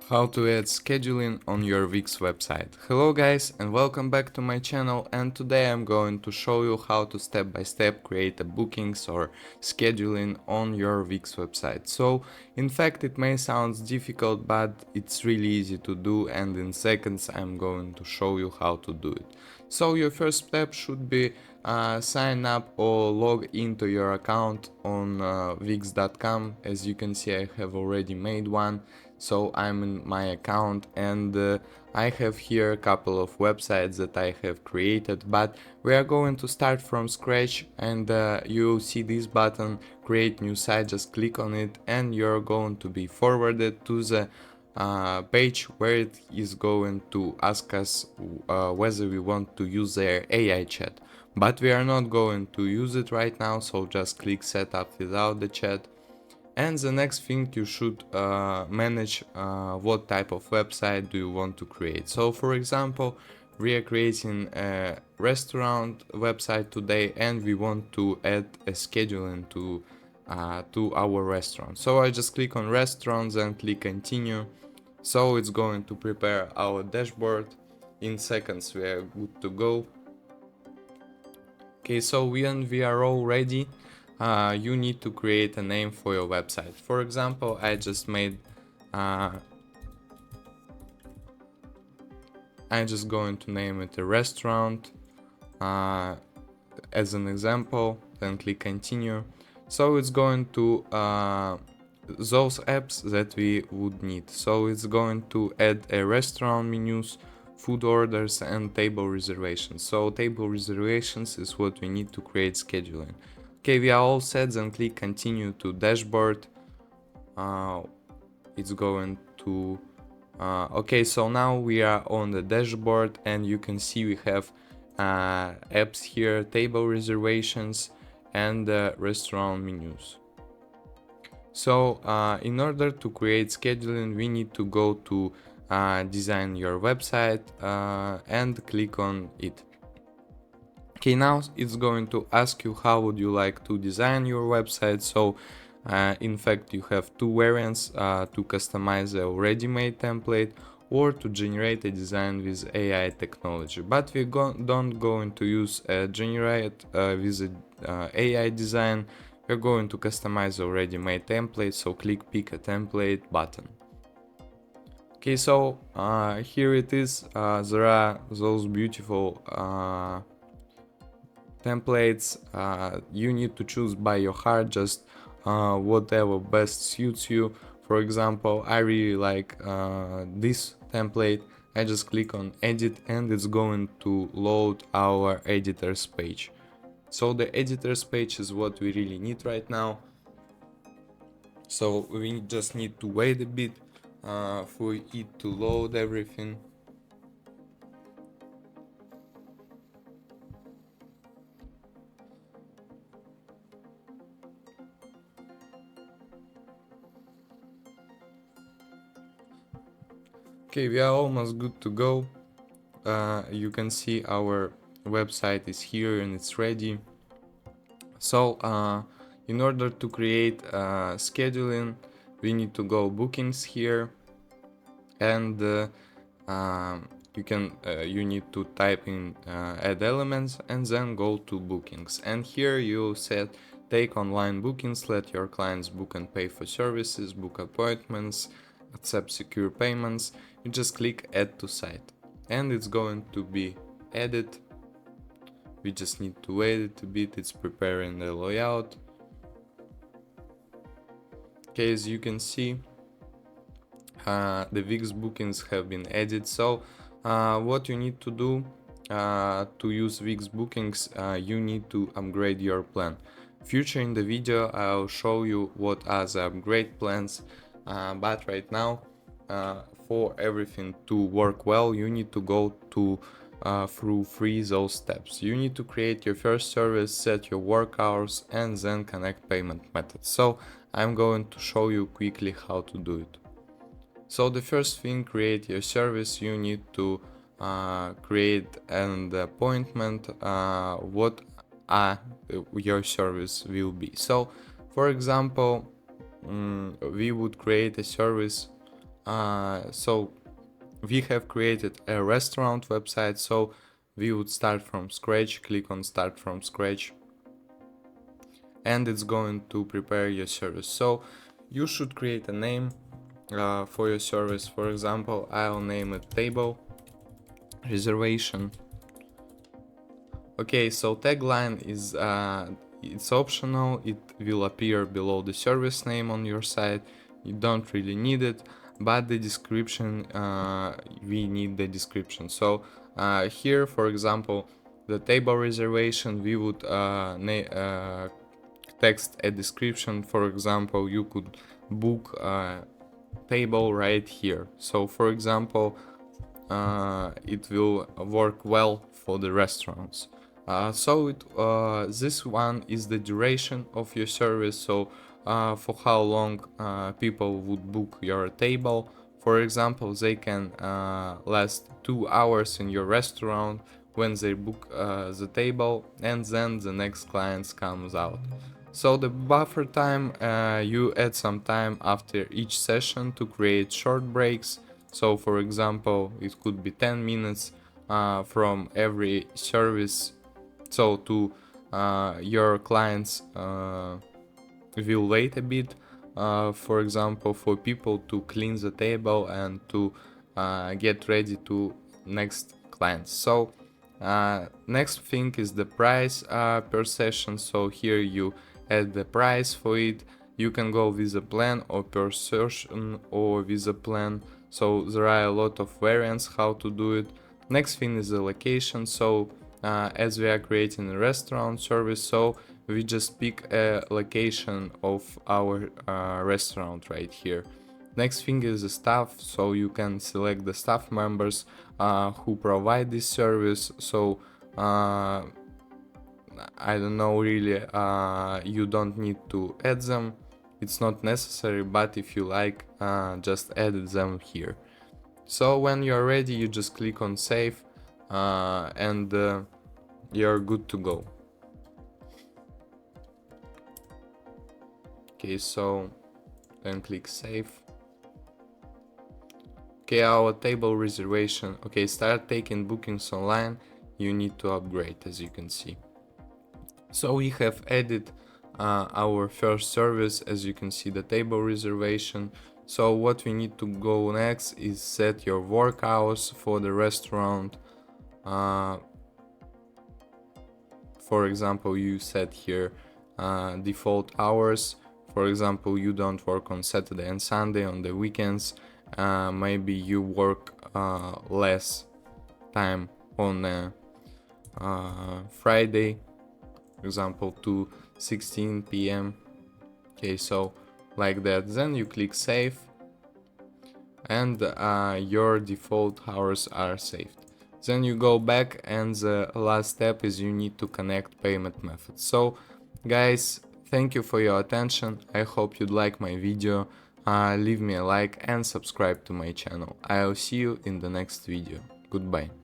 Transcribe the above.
How to add scheduling on your Wix website. Hello guys and welcome back to my channel, and today I'm going to show you how to step by step create a bookings or scheduling on your Wix website. So in fact it may sound difficult, but it's really easy to do, and in seconds I'm going to show you how to do it. So your first step should be sign up or log into your account on wix.com. As you can see, I have already made one. So I'm in my account, and I have here a couple of websites that I have created, but we are going to start from scratch, and you see this button, create new site. Just click on it and you're going to be forwarded to the page where it is going to ask us whether we want to use their AI chat. But we are not going to use it right now, so just click setup without the chat. And the next thing, you should manage what type of website do you want to create. So for example, we are creating a restaurant website today, and we want to add a scheduling to our restaurant. So I just click on restaurants and click continue. So it's going to prepare our dashboard. In seconds we are good to go. Okay, so when we are all ready, you need to create a name for your website. For example, I just made I'm just going to name it a restaurant as an example, then click continue. So it's going to those apps that we would need. So it's going to add a restaurant menus, food orders, and table reservations. So table reservations is what we need to create scheduling. Okay, we are all set, then click continue to dashboard. It's going to okay, so now we are on the dashboard, and you can see we have apps here, table reservations, and restaurant menus. So in order to create scheduling, we need to go to design your website and click on it. Okay, now it's going to ask you how would you like to design your website. So in fact you have two variants, to customize a already made template or to generate a design with AI technology. But we don't going to use generate with AI design. We're going to customize already made template, so click pick a template button. Okay, so here it is. There are those beautiful templates. You need to choose by your heart, just whatever best suits you. For example, I really like this template. I just click on edit, and it's going to load our editors page. So the editors page is what we really need right now. So we just need to wait a bit for it to load everything. Okay, we are almost good to go. You can see our website is here and it's ready. So in order to create scheduling, we need to go bookings here, and you need to type in add elements and then go to bookings. And here you set take online bookings, let your clients book and pay for services, book appointments, accept secure payments. You just click add to site, and it's going to be added. We just need to wait it a bit, it's preparing the layout. Okay, as you can see, the Wix bookings have been added. So what you need to do to use Wix bookings, you need to upgrade your plan. Future in the video I'll show you what are the upgrade plans, but right now for everything to work well, you need to go to through those steps. You need to create your first service, set your work hours, and then connect payment methods. So I'm going to show you quickly how to do it. So the first thing, create your service. You need to create an appointment, what your service will be. So for example, we would create a service So we have created a restaurant website, so we would start from scratch, click on start from scratch, and it's going to prepare your service. So you should create a name for your service. For example, I'll name it table reservation. Okay, so tagline is it's optional, it will appear below the service name on your site. You don't really need it, but the description, we need the description. So here, for example, the table reservation, we would text a description. For example, you could book a table right here. So for example, it will work well for the restaurants. This one is the duration of your service, so for how long people would book your table. For example, they can last 2 hours in your restaurant when they book the table, and then the next client comes out. So the buffer time, you add some time after each session to create short breaks. So for example, it could be 10 minutes from every service, so to your clients will wait a bit, for example, for people to clean the table and to get ready to next clients. So next thing is the price per session. So here you add the price for it. You can go with a plan or per session or with a plan. So there are a lot of variants how to do it. Next thing is the location. So as we are creating a restaurant service, so we just pick a location of our restaurant right here. Next thing is the staff, so you can select the staff members who provide this service. So I don't know really, you don't need to add them, it's not necessary, but if you like, just add them here. So when you're ready, you just click on save and you're good to go. Okay, so then click save. Okay, our table reservation. Okay, start taking bookings online. You need to upgrade, as you can see. So we have added our first service, as you can see, the table reservation. So what we need to go next is set your work hours for the restaurant. For example, you set here default hours. For example, you don't work on Saturday and Sunday, on the weekends. Maybe you work less time on Friday, for example, to 16 p.m. Okay, so like that. Then you click save, and your default hours are saved. Then you go back, and the last step is you need to connect payment methods. So guys, thank you for your attention. I hope you'd like my video. Leave me a like and subscribe to my channel. I'll see you in the next video. Goodbye.